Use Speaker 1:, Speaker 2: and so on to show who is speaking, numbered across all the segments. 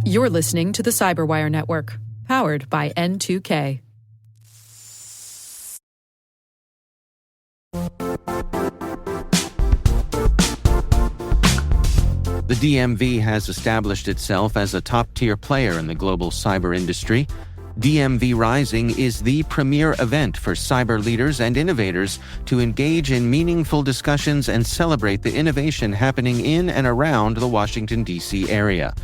Speaker 1: You're listening to the Cyberwire Network, powered by N2K.
Speaker 2: The DMV has established itself as a top-tier player in the global cyber industry. DMV Rising is the premier event for cyber leaders and innovators to engage in meaningful discussions and celebrate the innovation happening in and around the Washington, D.C. area.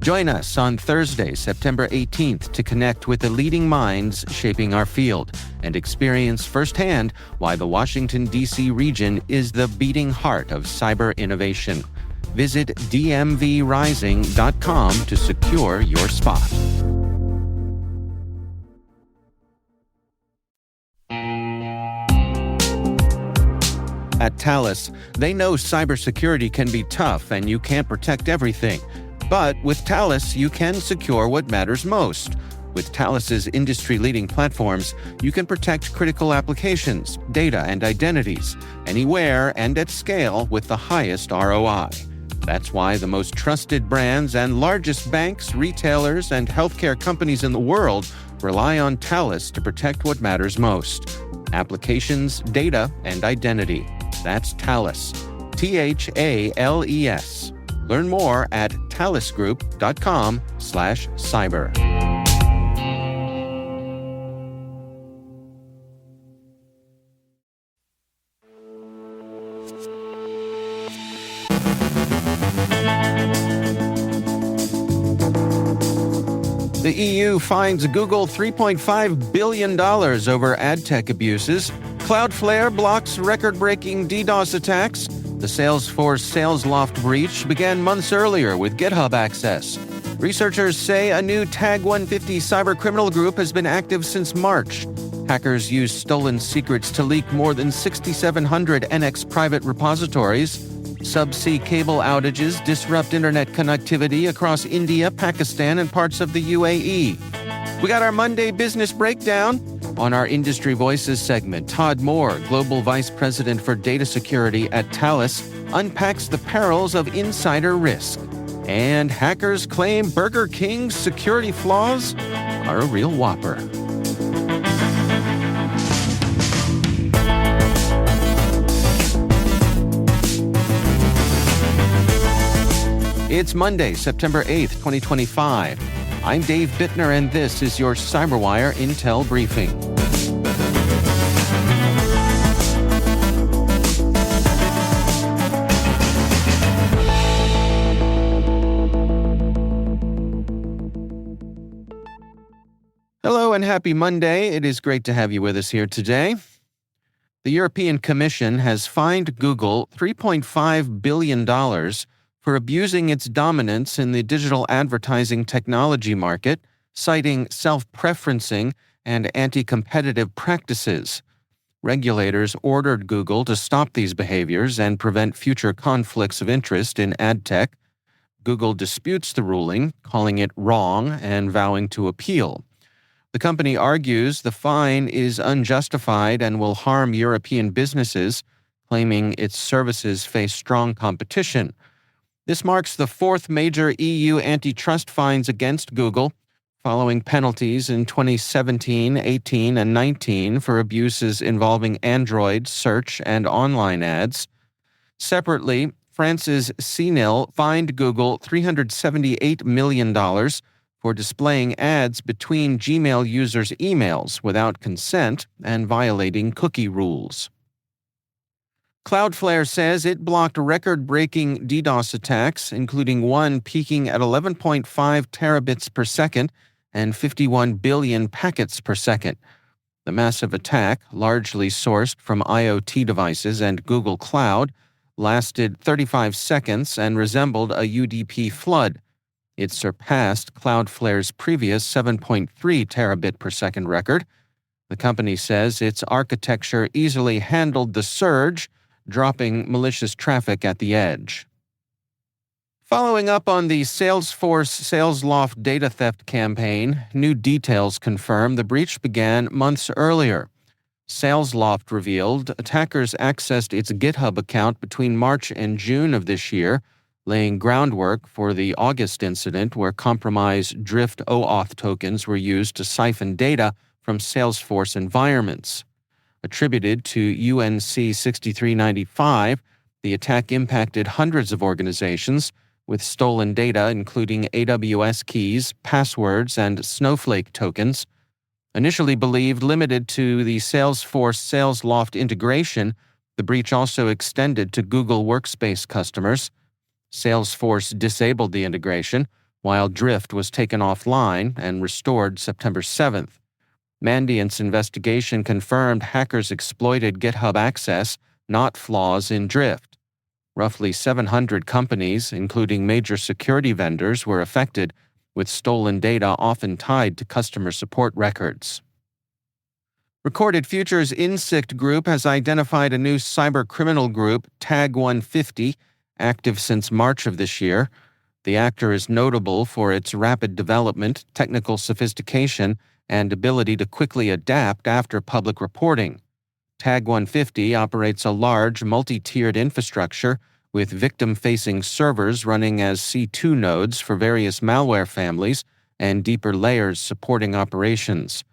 Speaker 2: Join us on Thursday, September 18th to connect with the leading minds shaping our field and experience firsthand why the Washington, D.C. region is the beating heart of cyber innovation. Visit dmvrising.com to secure your spot. At Thales, they know cybersecurity can be tough and you can't protect everything. But with Thales, you can secure what matters most. With Thales' industry-leading platforms, you can protect critical applications, data, and identities, anywhere and at scale with the highest ROI. That's why the most trusted brands and largest banks, retailers, and healthcare companies in the world rely on Thales to protect what matters most: applications, data, and identity. That's Thales. Thales. Learn more at thalesgroup.com/cyber. The EU fines Google $3.5 billion over adtech abuses. Cloudflare blocks record-breaking DDoS attacks. The Salesforce-Salesloft breach began months earlier with GitHub access. Researchers say a new Tag 150 cybercriminal group has been active since March. Hackers used stolen secrets to leak more than 6,700 NX private repositories. Subsea cable outages disrupt internet connectivity across India, Pakistan, and parts of the UAE. We got our Monday business breakdown. On our Industry Voices segment, Todd Moore, Global Vice President for Data Security at Thales, unpacks the perils of insider risk. And hackers claim Burger King's security flaws are a real whopper. It's Monday, September 8th, 2025. I'm Dave Bittner, and this is your CyberWire Intel Briefing. Hello and happy Monday. It is great to have you with us here today. The European Commission has fined Google $3.5 billion for abusing its dominance in the digital advertising technology market, citing self-preferencing and anti-competitive practices. Regulators ordered Google to stop these behaviors and prevent future conflicts of interest in adtech. Google disputes the ruling, calling it wrong and vowing to appeal. The company argues the fine is unjustified and will harm European businesses, claiming its services face strong competition. This marks the fourth major EU antitrust fines against Google, following penalties in 2017, 18, and 19 for abuses involving Android, search, and online ads. Separately, France's CNIL fined Google $378 million for displaying ads between Gmail users' emails without consent and violating cookie rules. Cloudflare says it blocked record-breaking DDoS attacks, including one peaking at 11.5 terabits per second and 51 billion packets per second. The massive attack, largely sourced from IoT devices and Google Cloud, lasted 35 seconds and resembled a UDP flood. It surpassed Cloudflare's previous 7.3 terabit per second record. The company says its architecture easily handled the surge, dropping malicious traffic at the edge. Following up on the Salesforce-Salesloft data theft campaign, new details confirm the breach began months earlier. Salesloft revealed attackers accessed its GitHub account between March and June of this year, laying groundwork for the August incident where compromised Drift OAuth tokens were used to siphon data from Salesforce environments. Attributed to UNC 6395, the attack impacted hundreds of organizations, with stolen data including AWS keys, passwords, and Snowflake tokens. Initially believed limited to the Salesforce-Salesloft integration, the breach also extended to Google Workspace customers. Salesforce disabled the integration, while Drift was taken offline and restored September 7th. Mandiant's investigation confirmed hackers exploited GitHub access, not flaws in Drift. Roughly 700 companies, including major security vendors, were affected, with stolen data often tied to customer support records. Recorded Future's Insict Group has identified a new cybercriminal group, Tag 150, active since March of this year. The actor is notable for its rapid development, technical sophistication, and ability to quickly adapt after public reporting. Tag 150 operates a large, multi-tiered infrastructure with victim-facing servers running as C2 nodes for various malware families and deeper layers supporting operations.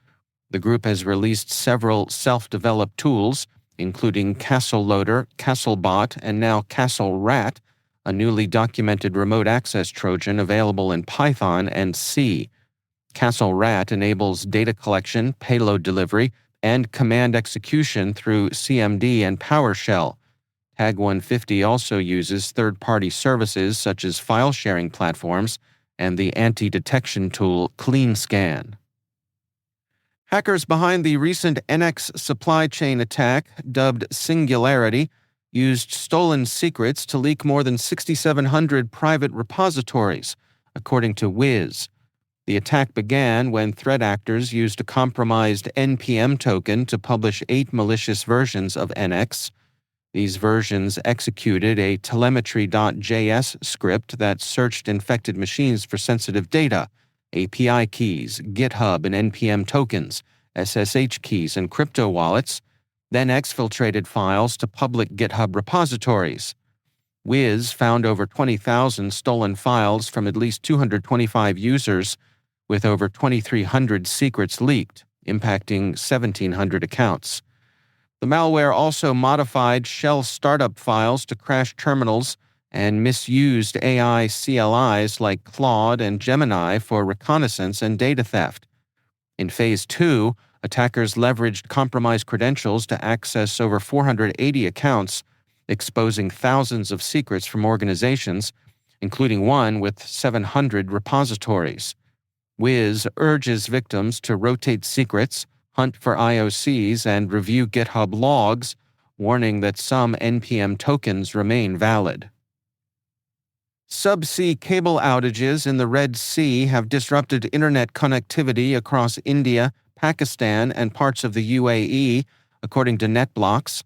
Speaker 2: The group has released several self-developed tools, including Castle Loader, CastleBot, and now Castle Rat, a newly documented remote access Trojan available in Python and C. Castle Rat enables data collection, payload delivery, and command execution through CMD and PowerShell. Tag 150 also uses third-party services such as file-sharing platforms and the anti-detection tool CleanScan. Hackers behind the recent NX supply chain attack, dubbed Singularity, used stolen secrets to leak more than 6,700 private repositories, according to Wiz. The attack began when threat actors used a compromised NPM token to publish 8 malicious versions of NX. These versions executed a telemetry.js script that searched infected machines for sensitive data, API keys, GitHub and NPM tokens, SSH keys, and crypto wallets, then exfiltrated files to public GitHub repositories. Wiz found over 20,000 stolen files from at least 225 users, with over 2,300 secrets leaked, impacting 1,700 accounts. The malware also modified shell startup files to crash terminals and misused AI CLIs like Claude and Gemini for reconnaissance and data theft. In Phase 2, attackers leveraged compromised credentials to access over 480 accounts, exposing thousands of secrets from organizations, including one with 700 repositories. Wiz urges victims to rotate secrets, hunt for IOCs, and review GitHub logs, warning that some NPM tokens remain valid. Subsea cable outages in the Red Sea have disrupted internet connectivity across India, Pakistan, and parts of the UAE, according to NetBlocks.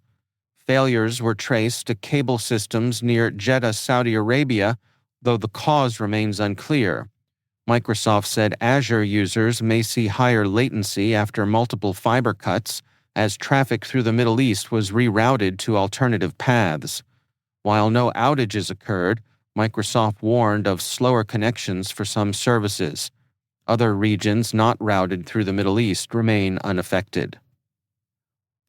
Speaker 2: Failures were traced to cable systems near Jeddah, Saudi Arabia, though the cause remains unclear. Microsoft said Azure users may see higher latency after multiple fiber cuts as traffic through the Middle East was rerouted to alternative paths. While no outages occurred, Microsoft warned of slower connections for some services. Other regions not routed through the Middle East remain unaffected.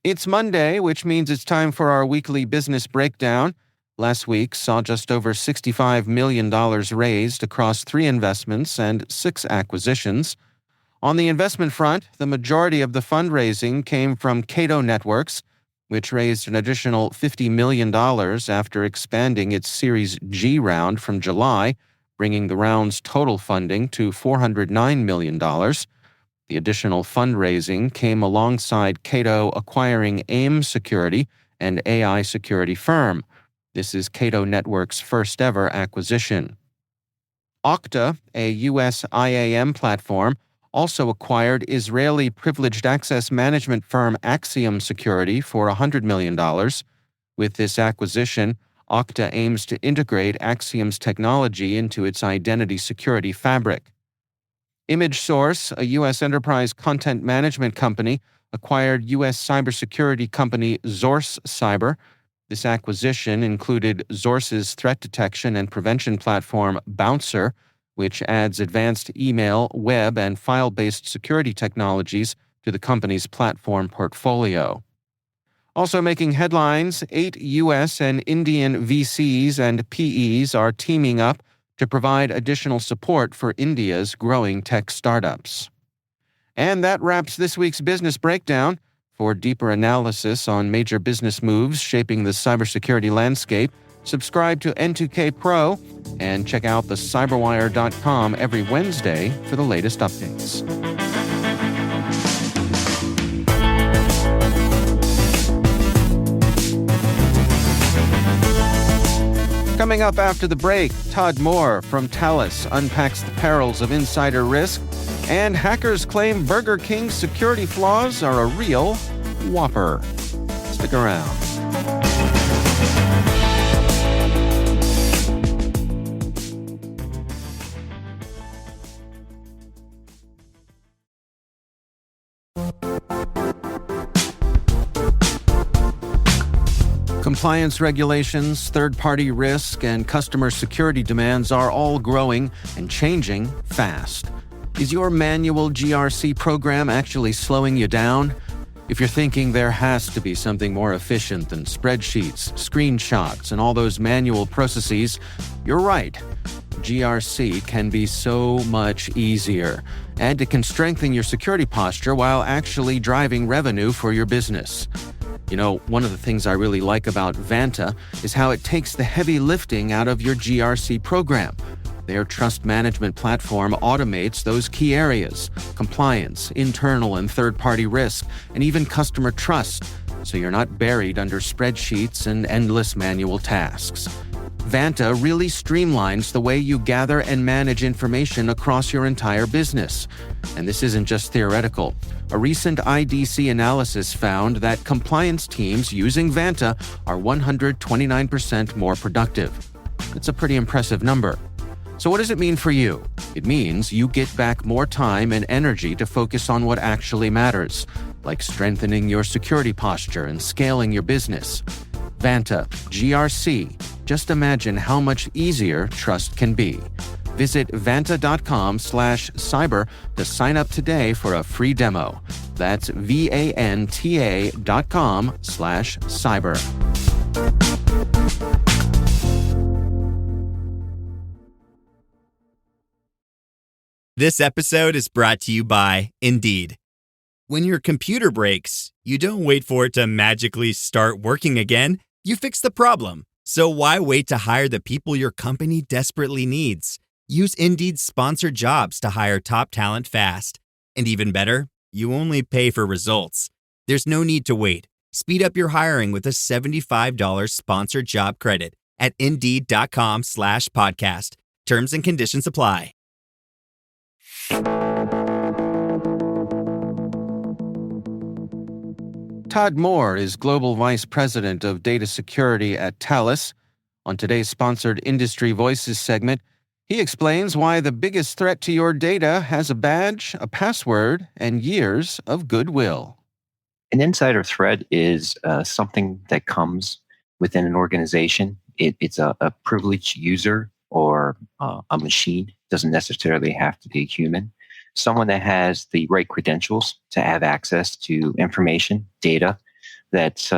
Speaker 2: It's Monday, which means it's time for our weekly business breakdown. Last week saw just over $65 million raised across 3 investments and 6 acquisitions. On the investment front, the majority of the fundraising came from Cato Networks, which raised an additional $50 million after expanding its Series G round from July, bringing the round's total funding to $409 million. The additional fundraising came alongside Cato acquiring AIM Security, an AI security firm. This is Cato Network's first-ever acquisition. Okta, a U.S. IAM platform, also acquired Israeli privileged access management firm Axiom Security for $100 million. With this acquisition, Okta aims to integrate Axiom's technology into its identity security fabric. ImageSource, a U.S. enterprise content management company, acquired U.S. cybersecurity company Zorse Cyber. This acquisition included Zorce's threat detection and prevention platform Bouncer, which adds advanced email, web, and file-based security technologies to the company's platform portfolio. Also making headlines, 8 U.S. and Indian VCs and PEs are teaming up to provide additional support for India's growing tech startups. And that wraps this week's Business Breakdown. For deeper analysis on major business moves shaping the cybersecurity landscape, subscribe to N2K Pro and check out the cyberwire.com every Wednesday for the latest updates. Coming up after the break, Todd Moore from Thales unpacks the perils of insider risk, and hackers claim Burger King's security flaws are a real whopper. Stick around. Compliance regulations, third-party risk, and customer security demands are all growing and changing fast. Is your manual GRC program actually slowing you down? If you're thinking there has to be something more efficient than spreadsheets, screenshots, and all those manual processes, you're right. GRC can be so much easier, and it can strengthen your security posture while actually driving revenue for your business. You know, one of the things I really like about Vanta is how it takes the heavy lifting out of your GRC program. Their trust management platform automates those key areas: compliance, internal and third-party risk, and even customer trust, so you're not buried under spreadsheets and endless manual tasks. Vanta really streamlines the way you gather and manage information across your entire business. And this isn't just theoretical. A recent IDC analysis found that compliance teams using Vanta are 129% more productive. It's a pretty impressive number. So what does it mean for you? It means you get back more time and energy to focus on what actually matters, like strengthening your security posture and scaling your business. Vanta, GRC. Just imagine how much easier trust can be. Visit vanta.com/cyber to sign up today for a free demo. That's vanta.com/cyber.
Speaker 3: This episode is brought to you by Indeed. When your computer breaks, you don't wait for it to magically start working again. You fix the problem. So why wait to hire the people your company desperately needs? Use Indeed's sponsored jobs to hire top talent fast. And even better, you only pay for results. There's no need to wait. Speed up your hiring with a $75 sponsored job credit at Indeed.com/podcast. Terms and conditions apply.
Speaker 2: Todd Moore is Global Vice President of Data Security at Thales. On today's sponsored Industry Voices segment, he explains why the biggest threat to your data has a badge, a password, and years of goodwill.
Speaker 4: An insider threat is something that comes within an organization. It's a privileged user or a machine. Doesn't necessarily have to be a human. Someone that has the right credentials to have access to information, data that's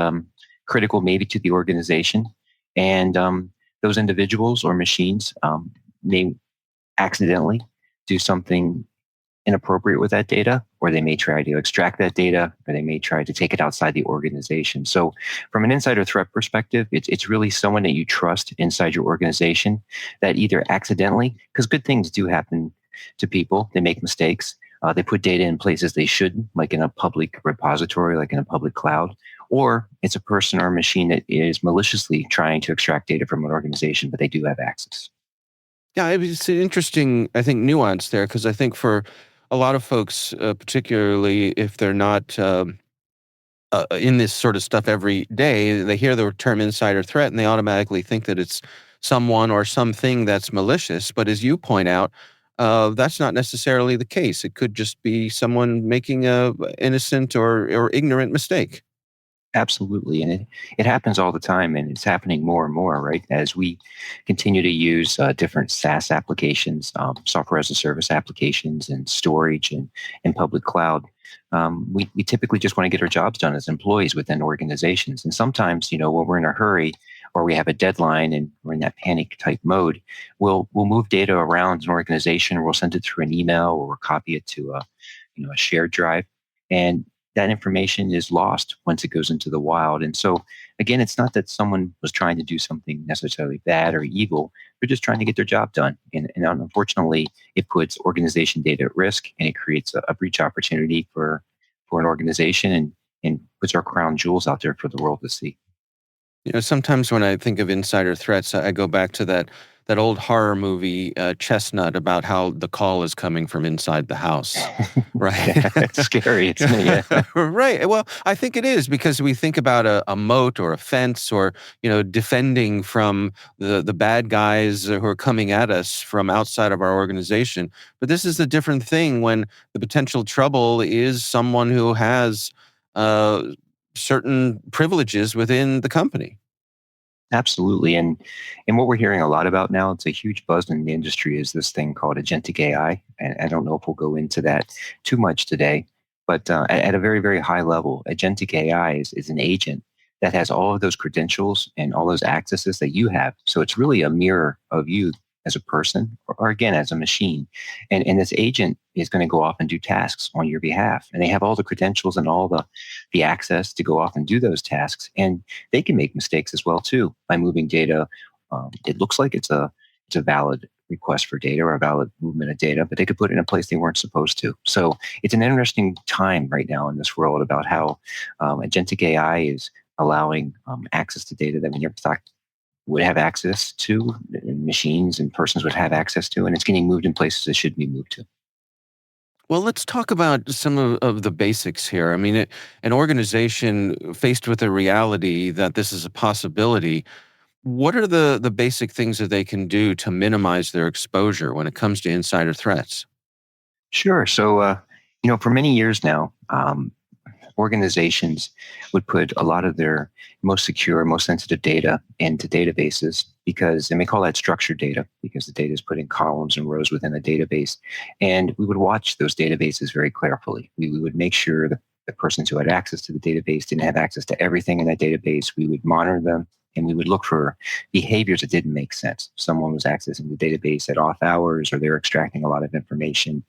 Speaker 4: critical maybe to the organization. And those individuals or machines may accidentally do something inappropriate with that data, or they may try to extract that data, or they may try to take it outside the organization. So from an insider threat perspective, it's really someone that you trust inside your organization that either accidentally, because good things do happen to people, they make mistakes, they put data in places they shouldn't, like in a public repository, like in a public cloud, or it's a person or a machine that is maliciously trying to extract data from an organization, but they do have access.
Speaker 2: Yeah, it's an interesting, I think, nuance there, because I think for a lot of folks, particularly if they're not in this sort of stuff every day, they hear the term insider threat and they automatically think that it's someone or something that's malicious. But as you point out, that's not necessarily the case. It could just be someone making a innocent or ignorant mistake.
Speaker 4: Absolutely. And it happens all the time, and it's happening more and more, right? As we continue to use different SaaS applications, software as a service applications, and storage and public cloud. We typically just want to get our jobs done as employees within organizations. And sometimes, when we're in a hurry or we have a deadline and we're in that panic type mode, we'll move data around an organization, or we'll send it through an email, or we'll copy it to a shared drive. And that information is lost once it goes into the wild. And so, again, it's not that someone was trying to do something necessarily bad or evil. They're just trying to get their job done. And unfortunately, it puts organization data at risk, and it creates a breach opportunity for an organization, and puts our crown jewels out there for the world to see.
Speaker 2: Sometimes when I think of insider threats, I go back to that old horror movie, Chestnut, about how the call is coming from inside the house, right?
Speaker 4: Yeah, it's scary. It's me. Yeah.
Speaker 2: Right. Well, I think it is, because we think about a moat or a fence, or defending from the bad guys who are coming at us from outside of our organization. But this is a different thing when the potential trouble is someone who has certain privileges within the company.
Speaker 4: Absolutely. And what we're hearing a lot about now, it's a huge buzz in the industry, is this thing called agentic AI. And I don't know if we'll go into that too much today, but at a very, very high level, agentic AI is an agent that has all of those credentials and all those accesses that you have. So it's really a mirror of you as a person, or again, as a machine. And this agent is going to go off and do tasks on your behalf. And they have all the credentials and all the access to go off and do those tasks. And they can make mistakes as well, too, by moving data. It looks like it's a valid request for data or a valid movement of data, but they could put it in a place they weren't supposed to. So it's an interesting time right now in this world about how agentic AI is allowing access to data that we never thought would have access to, and machines and persons would have access to, and it's getting moved in places it shouldn't be moved to.
Speaker 2: Well, let's talk about some of the basics here. I mean, an organization faced with the reality that this is a possibility, what are the basic things that they can do to minimize their exposure when it comes to insider threats?
Speaker 4: Sure. So, for many years now, organizations would put a lot of their most secure, most sensitive data into databases, and we call that structured data, because the data is put in columns and rows within a database. And we would watch those databases very carefully. We would make sure that the persons who had access to the database didn't have access to everything in that database. We would monitor them, and we would look for behaviors that didn't make sense. Someone was accessing the database at off hours, or they're extracting a lot of information.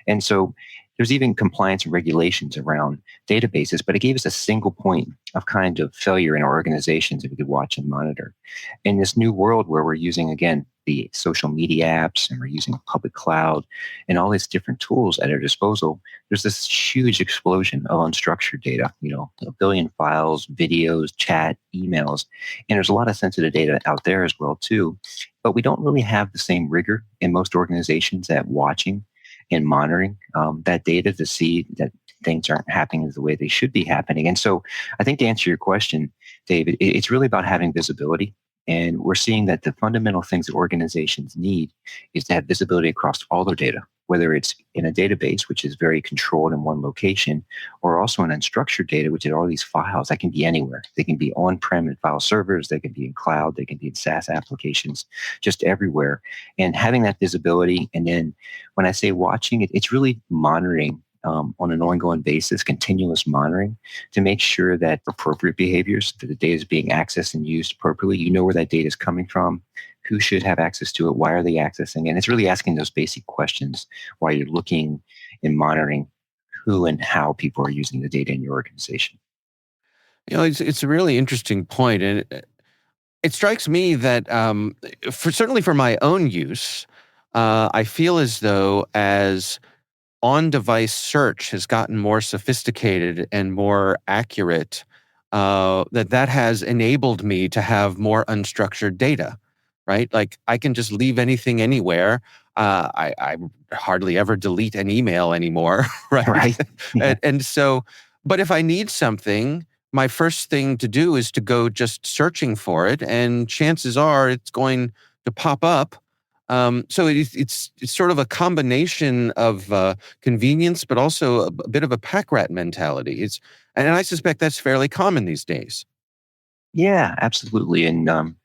Speaker 4: And so there's even compliance and regulations around databases, but it gave us a single point of kind of failure in our organizations that we could watch and monitor. In this new world where we're using, again, the social media apps, and we're using public cloud and all these different tools at our disposal, there's this huge explosion of unstructured data, a billion files, videos, chat, emails, and there's a lot of sensitive data out there as well too. But we don't really have the same rigor in most organizations at watching and monitoring that data to see that things aren't happening the way they should be happening. And so I think, to answer your question, David, it's really about having visibility. And we're seeing that the fundamental things that organizations need is to have visibility across all their data, whether it's in a database, which is very controlled in one location, or also in unstructured data, which are all these files that can be anywhere. They can be on-prem in file servers, they can be in cloud, they can be in SaaS applications, just everywhere. And having that visibility, and then when I say watching, it's really monitoring on an ongoing basis, continuous monitoring, to make sure that appropriate behaviors, that the data is being accessed and used appropriately. You know where that data is coming from, who should have access to it, why are they accessing it? And it's really asking those basic questions while you're looking and monitoring who and how people are using the data in your organization.
Speaker 2: It's a really interesting point, and it strikes me that certainly for my own use, I feel as though as on-device search has gotten more sophisticated and more accurate, that has enabled me to have more unstructured data, right? Like, I can just leave anything anywhere. I hardly ever delete an email anymore, right?
Speaker 4: Right. Yeah.
Speaker 2: And so, but if I need something, my first thing to do is to go just searching for it, and chances are it's going to pop up So it's sort of a combination of convenience, but also a bit of a pack rat mentality. And I suspect that's fairly common these days.
Speaker 4: Yeah, absolutely. And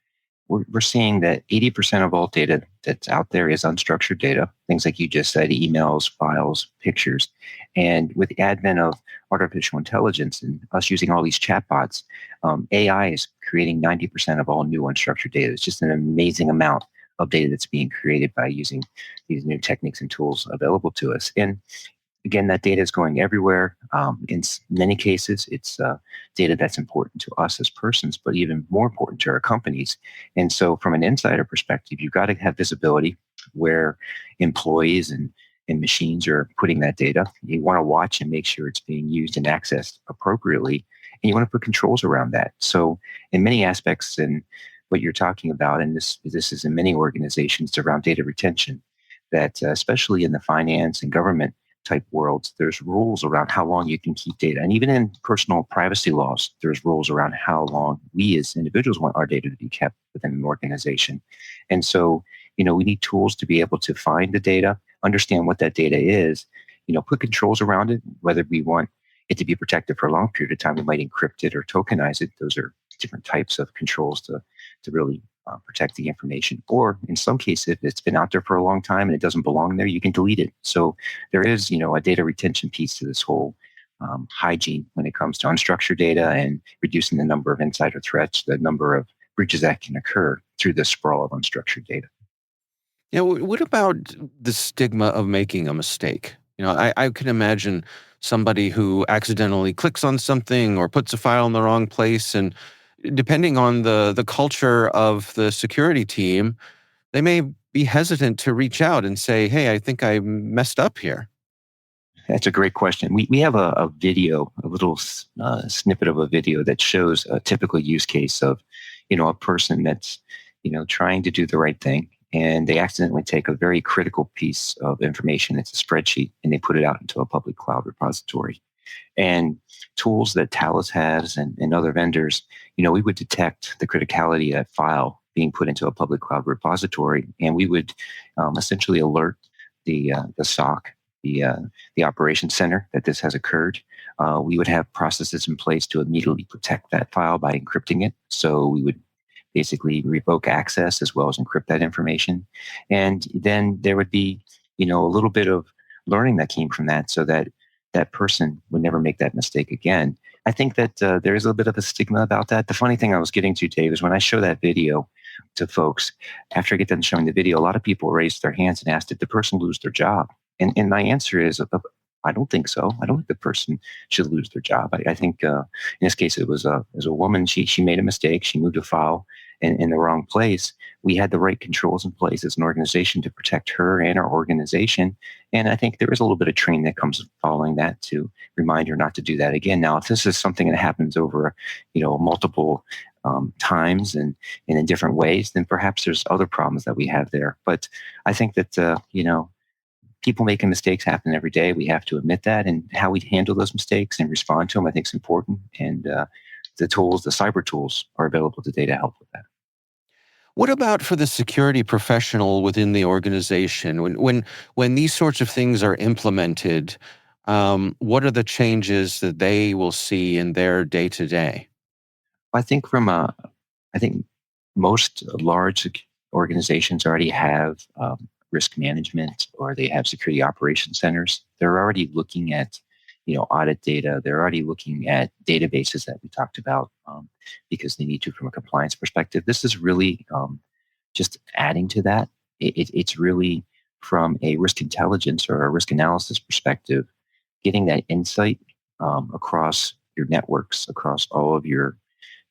Speaker 4: we're seeing that 80% of all data that's out there is unstructured data, things like you just said, emails, files, pictures. And with the advent of artificial intelligence and us using all these chatbots, AI is creating 90% of all new unstructured data. It's just an amazing amount of data that's being created by using these new techniques and tools available to us. And again, that data is going everywhere. In many cases, it's data that's important to us as persons, but even more important to our companies. And so, from an insider perspective, you've got to have visibility where employees and machines are putting that data. You want to watch and make sure it's being used and accessed appropriately. And you want to put controls around that. So, in many aspects, and what you're talking about, and this is in many organizations around data retention, that especially in the finance and government type worlds, there's rules around how long you can keep data. And even in personal privacy laws, there's rules around how long we as individuals want our data to be kept within an organization. And so, we need tools to be able to find the data, understand what that data is, put controls around it, whether we want it to be protected for a long period of time, we might encrypt it or tokenize it. Those are different types of controls to really protect the information. Or in some cases, if it's been out there for a long time and it doesn't belong there, you can delete it. So there is, a data retention piece to this whole hygiene when it comes to unstructured data and reducing the number of insider threats, the number of breaches that can occur through the sprawl of unstructured data.
Speaker 2: Yeah, what about the stigma of making a mistake? I can imagine somebody who accidentally clicks on something or puts a file in the wrong place, and depending on the culture of the security team, they may be hesitant to reach out and say, "Hey, I think I messed up here."
Speaker 4: That's a great question. We have a video, a little snippet of a video that shows a typical use case of, a person that's, trying to do the right thing. And they accidentally take a very critical piece of information. It's a spreadsheet, and they put it out into a public cloud repository. And tools that Thales has and other vendors, we would detect the criticality of that file being put into a public cloud repository, and we would essentially alert the SOC, the operations center, that this has occurred. We would have processes in place to immediately protect that file by encrypting it. So we would basically revoke access as well as encrypt that information. And then there would be, a little bit of learning that came from that so that that person would never make that mistake again. I think that there is a bit of a stigma about that. The funny thing I was getting to, Dave, is when I show that video to folks, after I get done showing the video, a lot of people raised their hands and asked, did the person lose their job? And my answer is, I don't think so. I don't think the person should lose their job. I think in this case, it was a woman. She made a mistake. She moved a file in the wrong place. We had the right controls in place as an organization to protect her and our organization. And I think there is a little bit of training that comes following that to remind her not to do that again. Now, if this is something that happens over, multiple times and in different ways, then perhaps there's other problems that we have there. But I think that, people making mistakes happen every day. We have to admit that, and how we handle those mistakes and respond to them, I think, is important. And the cyber tools, are available today to help with that.
Speaker 2: What about for the security professional within the organization? When these sorts of things are implemented, what are the changes that they will see in their day to day?
Speaker 4: I think I think most large organizations already have risk management, or they have security operations centers. They're already looking at, audit data. They're already looking at databases that we talked about because they need to from a compliance perspective. This is really just adding to that. It's really from a risk intelligence or a risk analysis perspective, getting that insight across your networks, across all of your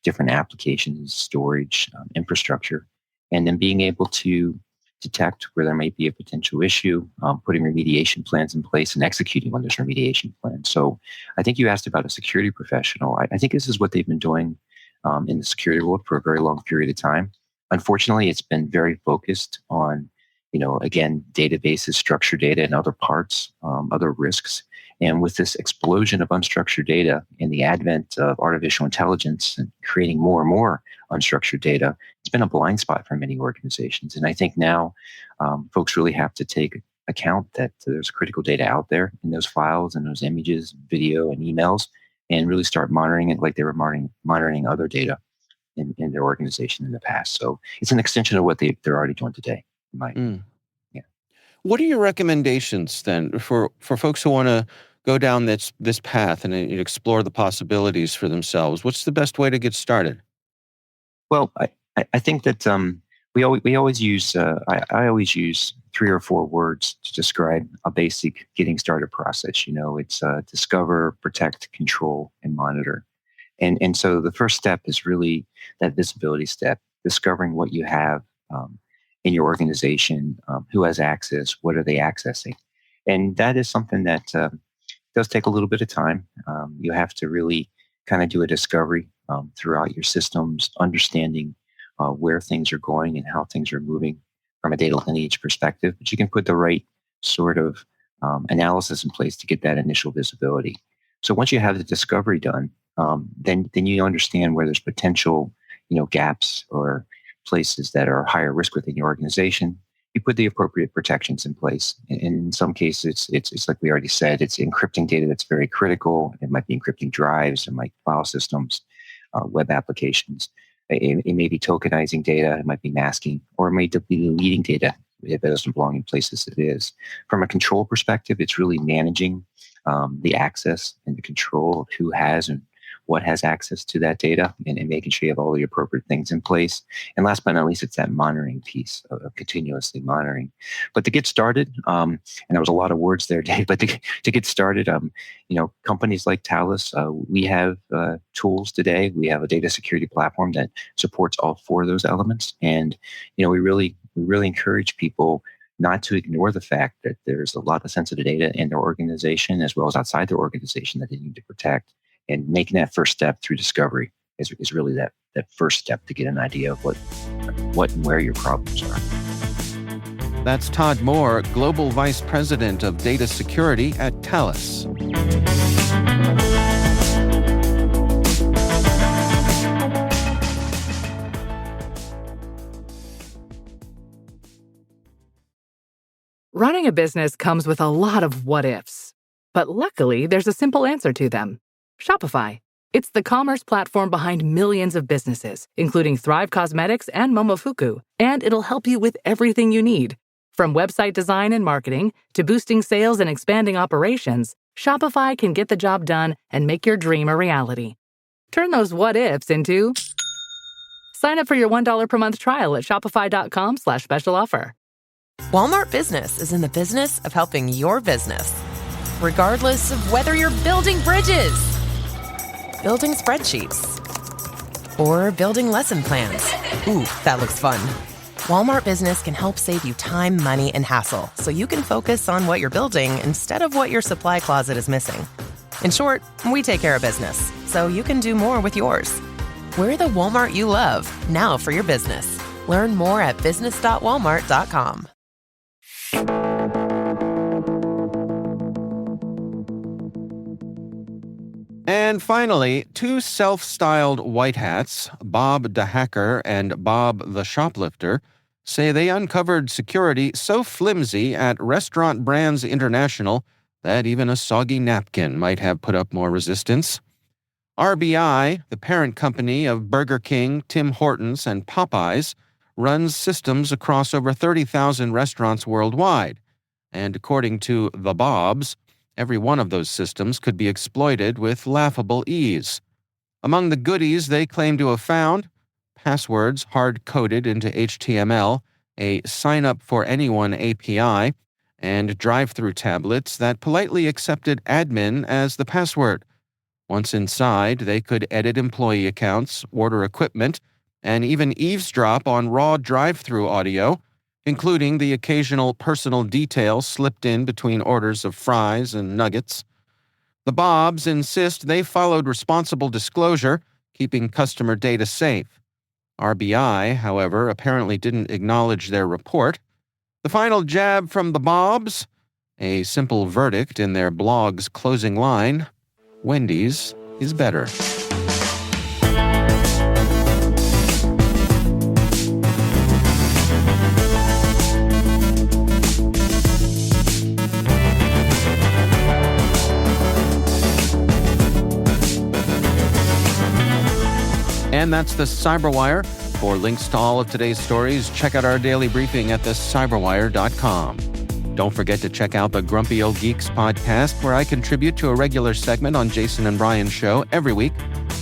Speaker 4: different applications, storage, infrastructure, and then being able to detect where there might be a potential issue, putting remediation plans in place and executing on those remediation plans. So I think you asked about a security professional. I think this is what they've been doing in the security world for a very long period of time. Unfortunately, it's been very focused on, again, databases, structured data, and other parts, other risks. And with this explosion of unstructured data and the advent of artificial intelligence and creating more and more unstructured data, it's been a blind spot for many organizations. And I think now folks really have to take account that there's critical data out there in those files and those images, video, and emails, and really start monitoring it like they were monitoring other data in their organization in the past. So it's an extension of what they're already doing today, in my opinion. Yeah.
Speaker 2: What are your recommendations then for folks who want to go down this path and explore the possibilities for themselves? What's the best way to get started?
Speaker 4: Well, I think that we always use I always use 3 or 4 words to describe a basic getting started process. It's discover, protect, control, and monitor. And so the first step is really that visibility step, discovering what you have in your organization, who has access, what are they accessing, and that is something that does take a little bit of time. You have to really kind of do a discovery throughout your systems, understanding where things are going and how things are moving from a data lineage perspective. But you can put the right sort of analysis in place to get that initial visibility. So once you have the discovery done, then you understand where there's potential, gaps or places that are higher risk within your organization. You put the appropriate protections in place. And in some cases, it's like we already said, it's encrypting data that's very critical. It might be encrypting drives, it might be file systems, web applications. It may be tokenizing data, it might be masking, or it may be deleting data if it doesn't belong in places it is. From a control perspective, it's really managing the access and the control of who has and what has access to that data, and making sure you have all the appropriate things in place. And last but not least, it's that monitoring piece of continuously monitoring. But to get started, and there was a lot of words there, Dave, but to get started, companies like Thales, we have tools today. We have a data security platform that supports all 4 of those elements. And, we really encourage people not to ignore the fact that there's a lot of sensitive data in their organization as well as outside their organization that they need to protect. And making that first step through discovery is really that first step to get an idea of what and where your problems are.
Speaker 2: That's Todd Moore, Global Vice President of Data Security at Thales.
Speaker 1: Running a business comes with a lot of what-ifs. But luckily, there's a simple answer to them. Shopify. It's the commerce platform behind millions of businesses, including Thrive Cosmetics and Momofuku, and it'll help you with everything you need. From website design and marketing to boosting sales and expanding operations, Shopify can get the job done and make your dream a reality. Turn those what-ifs into... Sign up for your $1 per month trial at shopify.com/special offer.
Speaker 5: Walmart Business is in the business of helping your business, regardless of whether you're building bridges, building spreadsheets, or building lesson plans. Ooh, that looks fun. Walmart Business can help save you time, money, and hassle so you can focus on what you're building instead of what your supply closet is missing. In short, we take care of business so you can do more with yours. We're the Walmart you love, now for your business. Learn more at business.walmart.com.
Speaker 2: And finally, 2 self-styled white hats, Bob the Hacker and Bob the Shoplifter, say they uncovered security so flimsy at Restaurant Brands International that even a soggy napkin might have put up more resistance. RBI, the parent company of Burger King, Tim Hortons, and Popeyes, runs systems across over 30,000 restaurants worldwide. And according to the Bobs, every one of those systems could be exploited with laughable ease. Among the goodies they claim to have found, passwords hard-coded into HTML, a sign-up-for-anyone API, and drive-through tablets that politely accepted admin as the password. Once inside, they could edit employee accounts, order equipment, and even eavesdrop on raw drive-through audio, including the occasional personal detail slipped in between orders of fries and nuggets. The Bobs insist they followed responsible disclosure, keeping customer data safe. RBI, however, apparently didn't acknowledge their report. The final jab from the Bobs: a simple verdict in their blog's closing line: Wendy's is better. And that's the Cyberwire. For links to all of today's stories, check out our daily briefing at thecyberwire.com. Don't forget to check out the Grumpy Old Geeks podcast, where I contribute to a regular segment on Jason and Brian's show every week.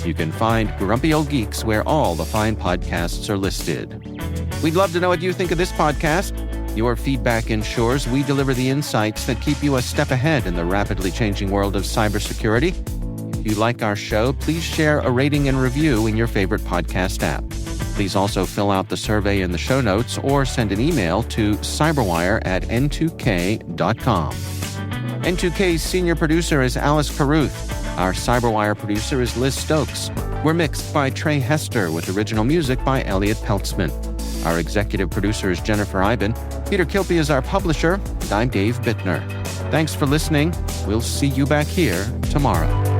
Speaker 2: You can find Grumpy Old Geeks where all the fine podcasts are listed. We'd love to know what you think of this podcast. Your feedback ensures we deliver the insights that keep you a step ahead in the rapidly changing world of cybersecurity. If you like our show, please share a rating and review in your favorite podcast app. Please also fill out the survey in the show notes or send an email to cyberwire@n2k.com. N2K's senior producer is Alice Carruth. Our Cyberwire producer is Liz Stokes. We're mixed by Trey Hester with original music by Elliot Peltzman. Our executive producer is Jennifer Iben. Peter Kilpie is our publisher, and I'm Dave Bittner. Thanks for listening. We'll see you back here tomorrow.